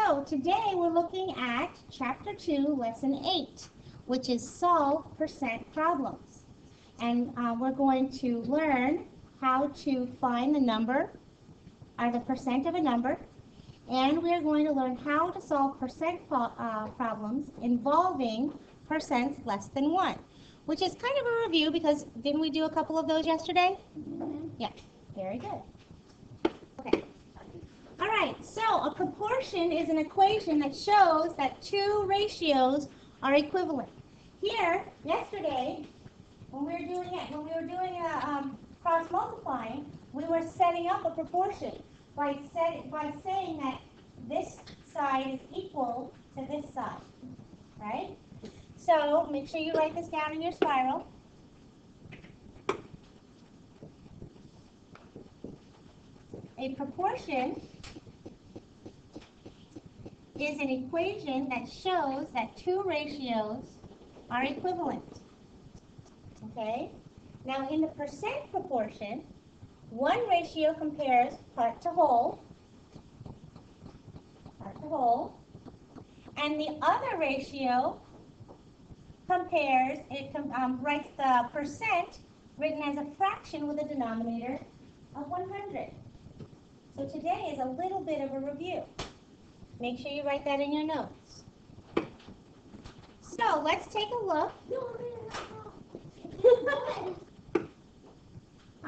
So today we're looking at Chapter 2, Lesson 8, which is Solve Percent Problems. And we're going to learn how to find the number, or the percent of a number, and we're going to learn how to solve percent problems involving percents less than 1, which is kind of a review because didn't we do a couple of those yesterday? Mm-hmm. Yeah, very good. Okay. All right, so a proportion is an equation that shows that two ratios are equivalent. Here, yesterday, when we were doing cross multiplying, we were setting up a proportion by saying that this side is equal to this side, right? So make sure you write this down in your spiral. A proportion is an equation that shows that two ratios are equivalent. Okay? Now in the percent proportion, one ratio compares part to whole, and the other ratio writes the percent written as a fraction with a denominator of 100. So today is a little bit of a review. Make sure you write that in your notes. So let's take a look.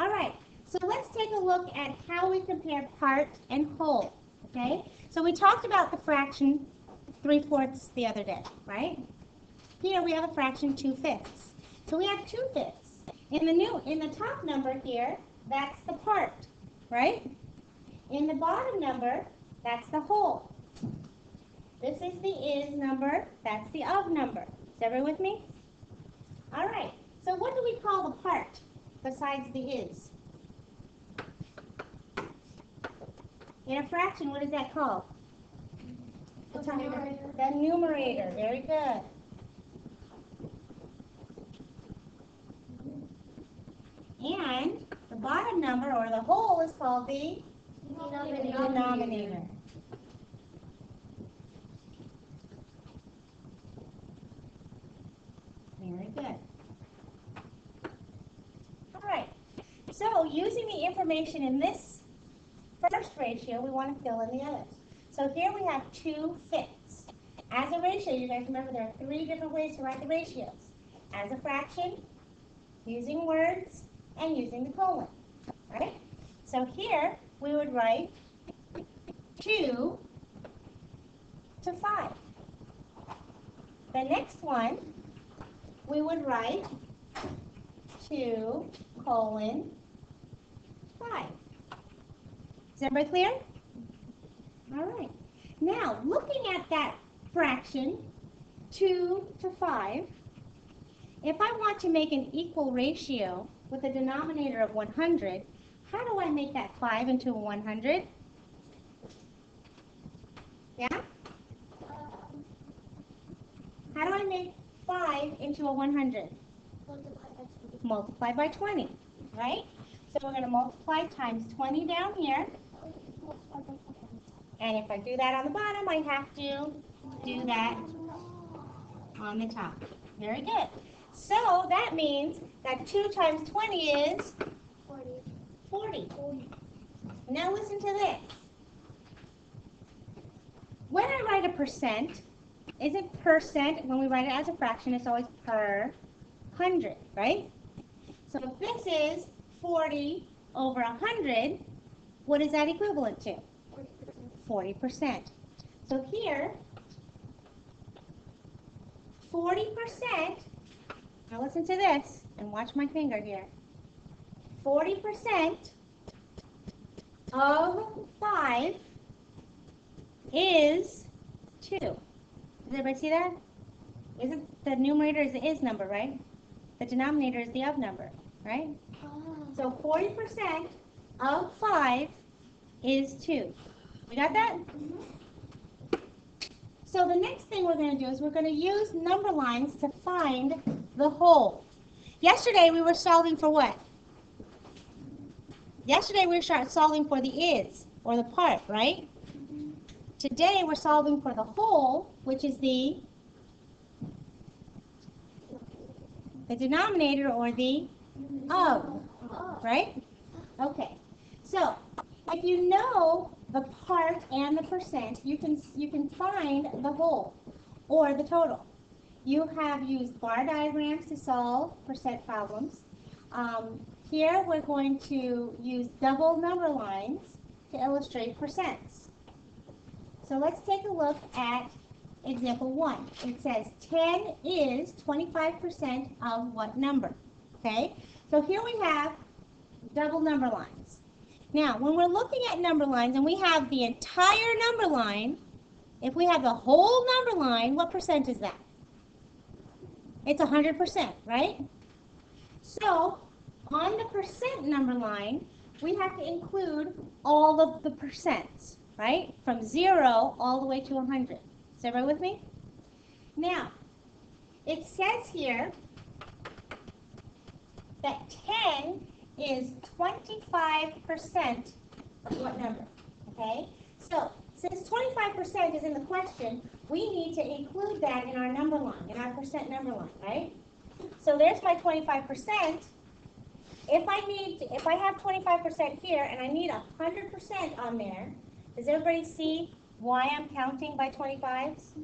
All right, so let's take a look at how we compare part and whole, okay? So we talked about the fraction 3/4 the other day, right? Here we have a fraction 2/5. So we have 2/5. In the top number here, that's the part, right? In the bottom number, that's the whole. This is the is number, that's the of number. Is everyone with me? All right, so what do we call the part besides the is? In a fraction, what is that called? The numerator. The numerator, very good. And the bottom number, or the whole, is called the denominator. Very good. All right. So using the information in this first ratio, we want to fill in the others. So here we have 2/5. As a ratio, you guys remember there are 3 different ways to write the ratios. As a fraction, using words, and using the colon. Right? So here we would write 2 to 5. The next one, we would write 2 colon 5. Is everybody clear? All right. Now, looking at that fraction, 2 to 5, if I want to make an equal ratio with a denominator of 100, how do I make that 5 into a 100? Yeah? How do I make 5 into a 100? Multiply by 20, right? So we're going to multiply times 20 down here. And if I do that on the bottom, I have to do that on the top. Very good. So that means that 2 times 20 is 40. Now listen to this. When I write a percent, isn't percent, when we write it as a fraction, it's always per 100, right? So if this is 40 over 100, what is that equivalent to? 40%. So here, 40%, now listen to this, and watch my finger here. 40% of 5 is 2. Does everybody see that? Isn't the numerator is the is number, right? The denominator is the of number, right? So 40% of 5 is 2. We got that? Mm-hmm. So the next thing we're going to do is we're going to use number lines to find the whole. Yesterday we were solving for what? Yesterday we were solving for the is, or the part, right? today we're solving for the whole, which is the denominator or the of, right? Okay. So, if you know the part and the percent, you can find the whole or the total. You have used bar diagrams to solve percent problems. Here we're going to use double number lines to illustrate percents. So let's take a look at example 1. It says 10 is 25% of what number? Okay, so here we have double number lines. Now, when we're looking at number lines and we have the entire number line, if we have the whole number line, what percent is that? It's 100%, right? So, on the percent number line, we have to include all of the percents, right? From 0 all the way to 100. Is everybody with me? Now, it says here that 10 is 25% of what number? Okay? So, since 25% is in the question, we need to include that in our number line, in our percent number line, right? So there's my 25%. If I have 25% here and I need 100% on there, does everybody see why I'm counting by 25s?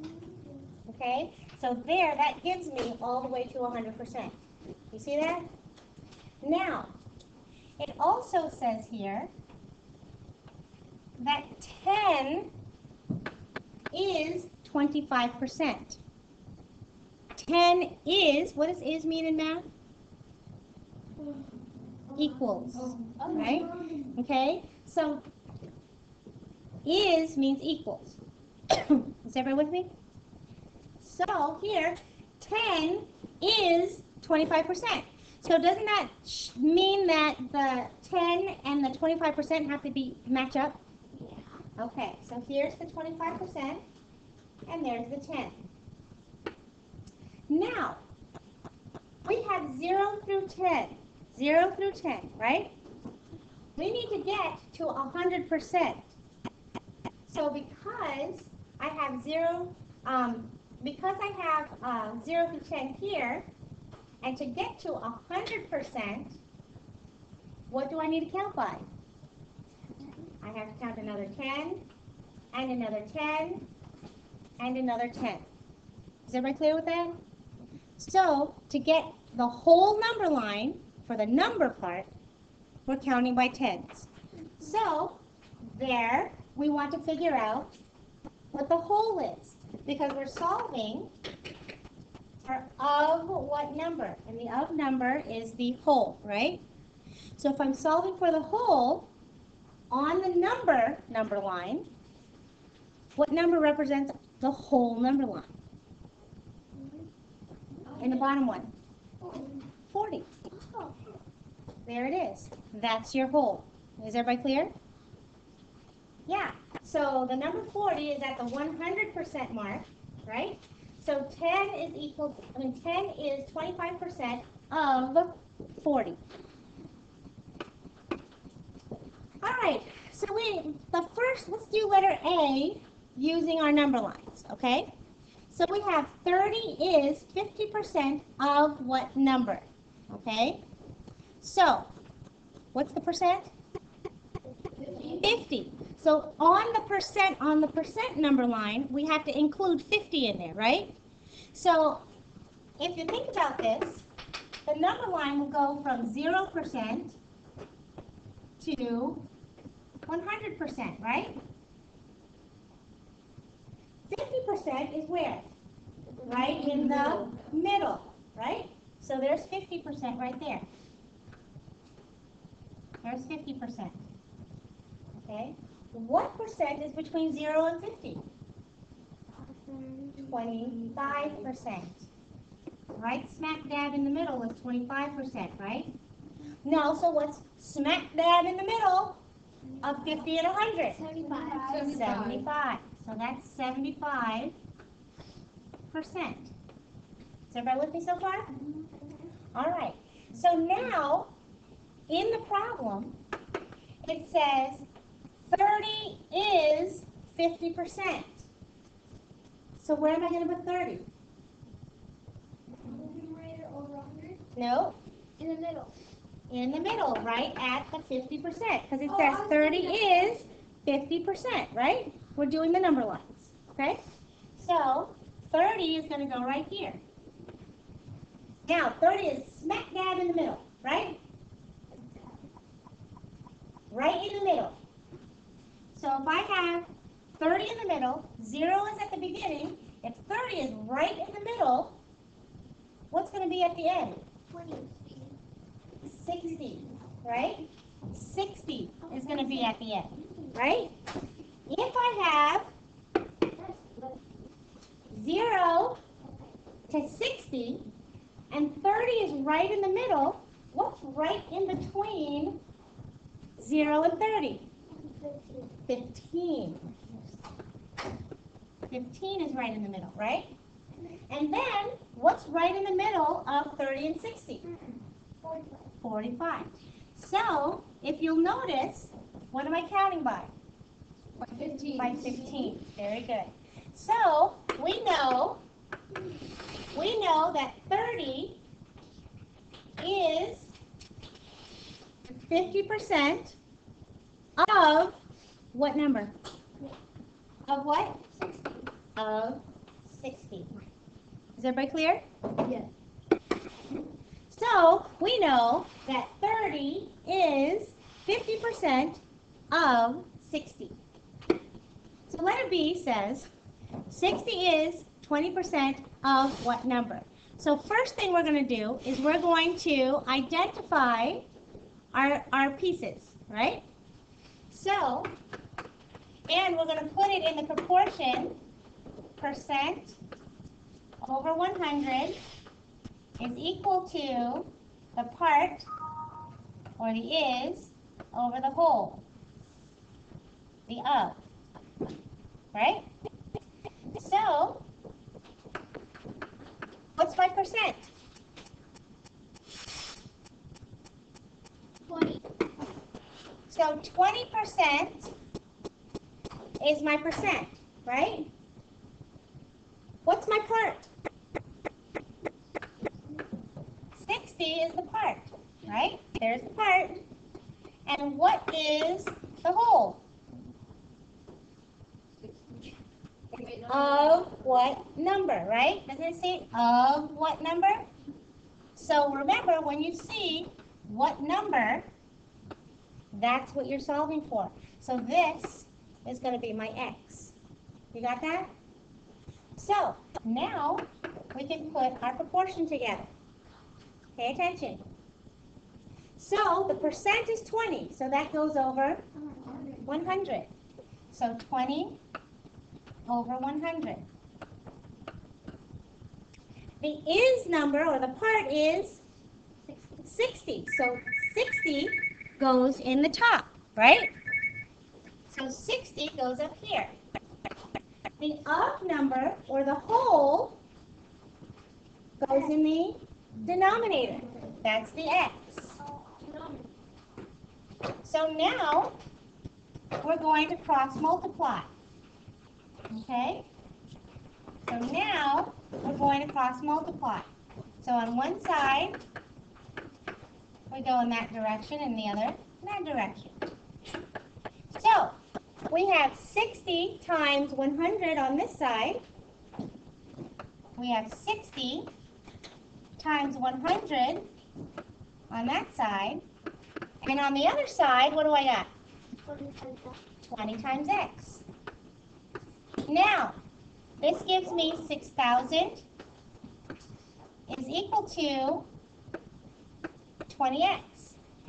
Okay? So there, that gives me all the way to 100%. You see that? Now, it also says here that 10 is 25%. 10 is, what does is mean in math? Equals, right? Okay, so is means equals. Is everybody with me? So here, 10 is 25%. So doesn't that mean that the 10 and the 25% have to match up? Yeah. Okay, so here's the 25% and there's the 10. Now, we have 0 through 10. 0 through 10, right? We need to get to 100%. So because I have 0 through 10 here, and to get to 100%, what do I need to count by? I have to count another 10, and another 10, and another 10. Is everybody clear with that? So, to get the whole number line, for the number part, we're counting by tens. So, there, we want to figure out what the whole is, because we're solving for of what number? And the of number is the whole, right? So if I'm solving for the whole, on the number line, what number represents the whole number line? In the bottom one. 40. There it is. That's your whole. Is everybody clear? Yeah. So the number 40 is at the 100% mark, right? So 10 is 25% of 40. All right, so let's do letter A using our number lines, okay? So we have 30 is 50% of what number, okay? So, what's the percent? 50. So on the percent number line, we have to include 50 in there, right? So if you think about this, the number line will go from 0% to 100%, right? 50% is where? Right in the middle, right? So there's 50% right there. There's 50%. Okay? What percent is between 0 and 50? 25%. Right smack dab in the middle is 25%, right? Now, so what's smack dab in the middle of 50 and 100? 75. So that's 75%. Is everybody with me so far? All right. So now, in the problem, it says 30 is 50%. So where am I going to put 30? Numerator over 100? No. In the middle. In the middle, right at the 50%, because it says 30 is 50%, right? We're doing the number lines, okay? So 30 is going to go right here. Now, 30 is smack dab in the middle, right? Right in the middle. So if I have 30 in the middle, 0 is at the beginning, if 30 is right in the middle, what's going to be at the end? 20. 60, right? 60 is going to be at the end, right? If I have 0 to 60 and 30 is right in the middle, what's right in between 0 and 30? 15. 15 is right in the middle, right? And then, what's right in the middle of 30 and 60? 45. So, if you'll notice, what am I counting by? By 15. By 15. Very good. So, we know that 30 is 50% of what number? Of what? 60. Of 60. Is everybody clear? Yes. So, we know that 30 is 50% of 60. So, letter B says 60 is 20% of what number? So, first thing we're going to do is we're going to identify our pieces, right? So, and we're going to put it in the proportion percent over 100 is equal to the part, or the is, over the whole, the of, right? So, what's my percent? 20. So 20% is my percent, right? What's my part? 60 is the part, right? There's the part. And what is the whole? Of what number, right? Doesn't it say of what number? So remember, when you see what number, that's what you're solving for. So this is going to be my x. You got that? So now we can put our proportion together. Pay attention. So the percent is 20, so that goes over 100. So 20 over 100. The is number, or the part, is 60. So 60 goes in the top, right? So 60 goes up here. The of number, or the whole, goes in the denominator. That's the x. So now we're going to cross multiply. Okay? So now we're going to cross multiply. So on one side, we go in that direction, and the other in that direction. So we have 60 times 100 on this side. We have 60 times 100 on that side. And on the other side, what do I got? 20 times x. Now, this gives me 6,000 is equal to 20x.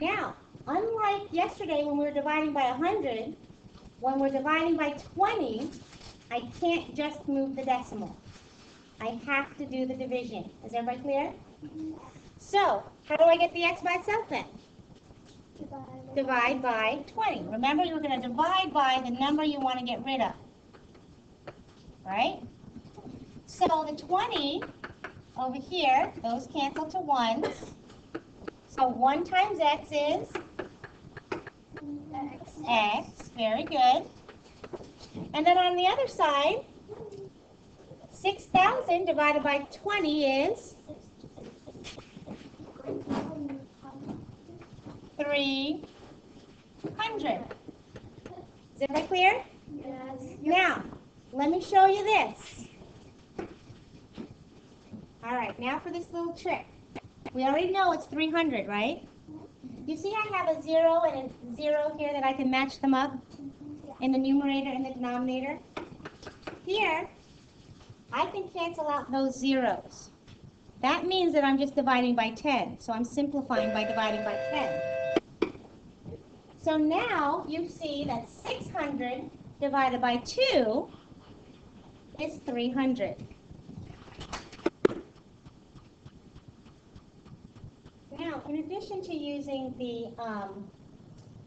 Now, unlike yesterday when we were dividing by 100, when we're dividing by 20, I can't just move the decimal. I have to do the division. Is everybody clear? So, how do I get the x by itself then? Divide by 20. Remember, you're going to divide by the number you want to get rid of. Right? So the 20 over here, those cancel to 1s. So 1 times x is x. Very good. And then on the other side, 6,000 divided by 20 is 300. Is everybody clear? Yes. Now, let me show you this. All right, now for this little trick. We already know it's 300, right? You see I have a 0 and a 0 here that I can match them up in the numerator and the denominator? Here, I can cancel out those zeros. That means that I'm just dividing by 10. So I'm simplifying by dividing by 10. So now you see that 600 divided by 2 is 300. Now, in addition to using the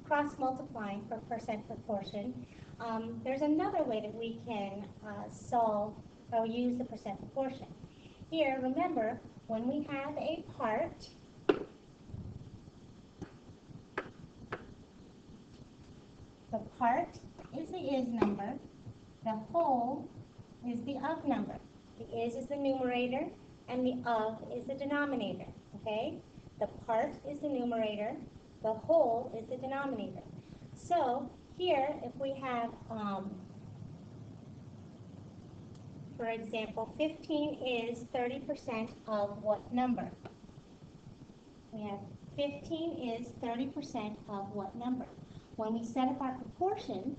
cross-multiplying for percent proportion, there's another way that we can solve or use the percent proportion. Here, remember, when we have a part, the part is the is number, the whole is the of number. The is the numerator, and the of is the denominator, okay? The part is the numerator, the whole is the denominator. So here, if we have, for example, 15 is 30% of what number? We have 15 is 30% of what number? When we set up our proportion,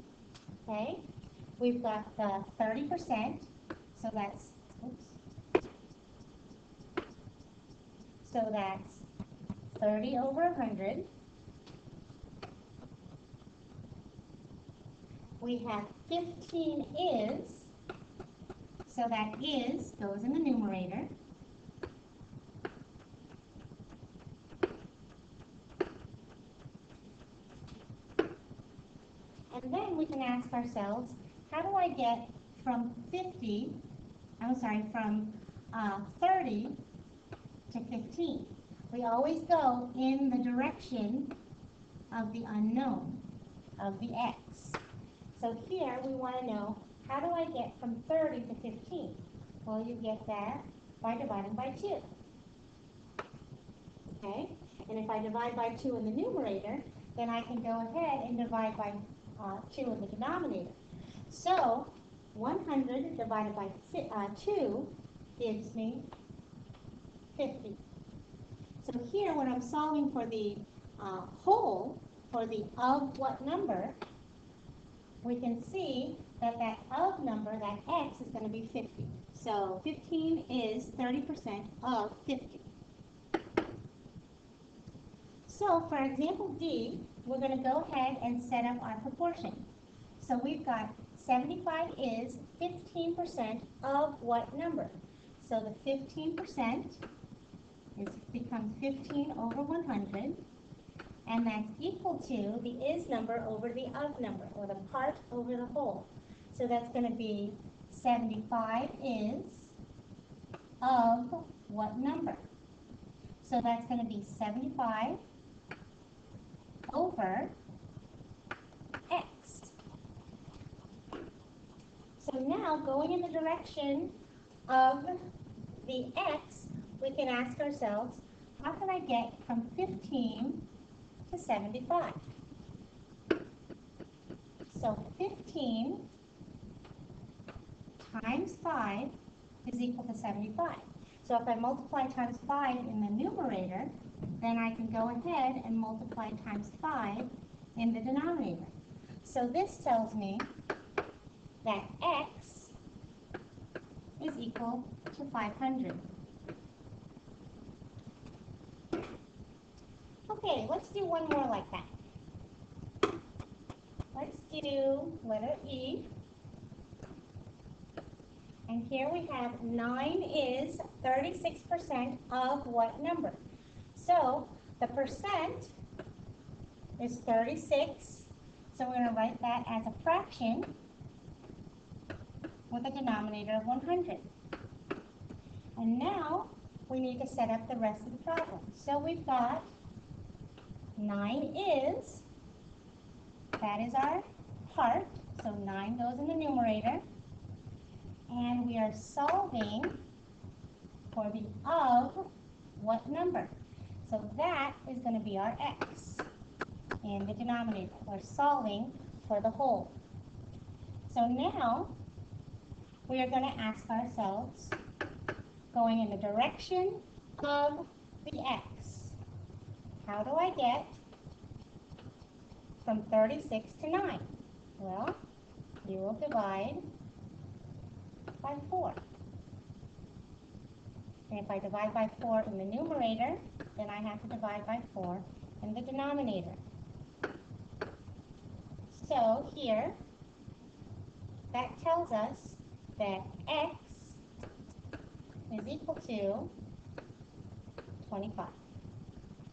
okay, we've got the 30%, so that's, so that's 30 over 100. We have 15 is, so that is goes in the numerator. And then we can ask ourselves, how do I get from 30 to 15? We always go in the direction of the unknown, of the x. So here we want to know, how do I get from 30 to 15? Well, you get that by dividing by 2. Okay? And if I divide by 2 in the numerator, then I can go ahead and divide by 2 in the denominator. So 100 divided by 2 gives me 50. So here, when I'm solving for the whole, for the of what number, we can see that that of number, that x, is going to be 50. So 15 is 30% of 50. So for example D, we're going to go ahead and set up our proportion. So we've got 75 is 15% of what number? So the 15% becomes 15 over 100, and that's equal to the is number over the of number, or the part over the whole. So that's going to be 75 is of what number? So that's going to be 75 over x. So now, going in the direction of the x, we can ask ourselves, how can I get from 15 to 75? So 15 times 5 is equal to 75. So if I multiply times 5 in the numerator, then I can go ahead and multiply times 5 in the denominator. So this tells me that x is equal to 500. Okay, let's do one more like that. Let's do letter E. And here we have 9 is 36% of what number? So the percent is 36. So we're going to write that as a fraction with a denominator of 100. And now we need to set up the rest of the problem. So we've got 9 is, that is our part, So 9 goes in the numerator. And we are solving for the of what number? So that is going to be our x in the denominator. We're solving for the whole. So now we are going to ask ourselves, going in the direction of the x, how do I get from 36 to 9? Well, you will divide by 4. And if I divide by 4 in the numerator, then I have to divide by 4 in the denominator. So here, that tells us that x is equal to 25.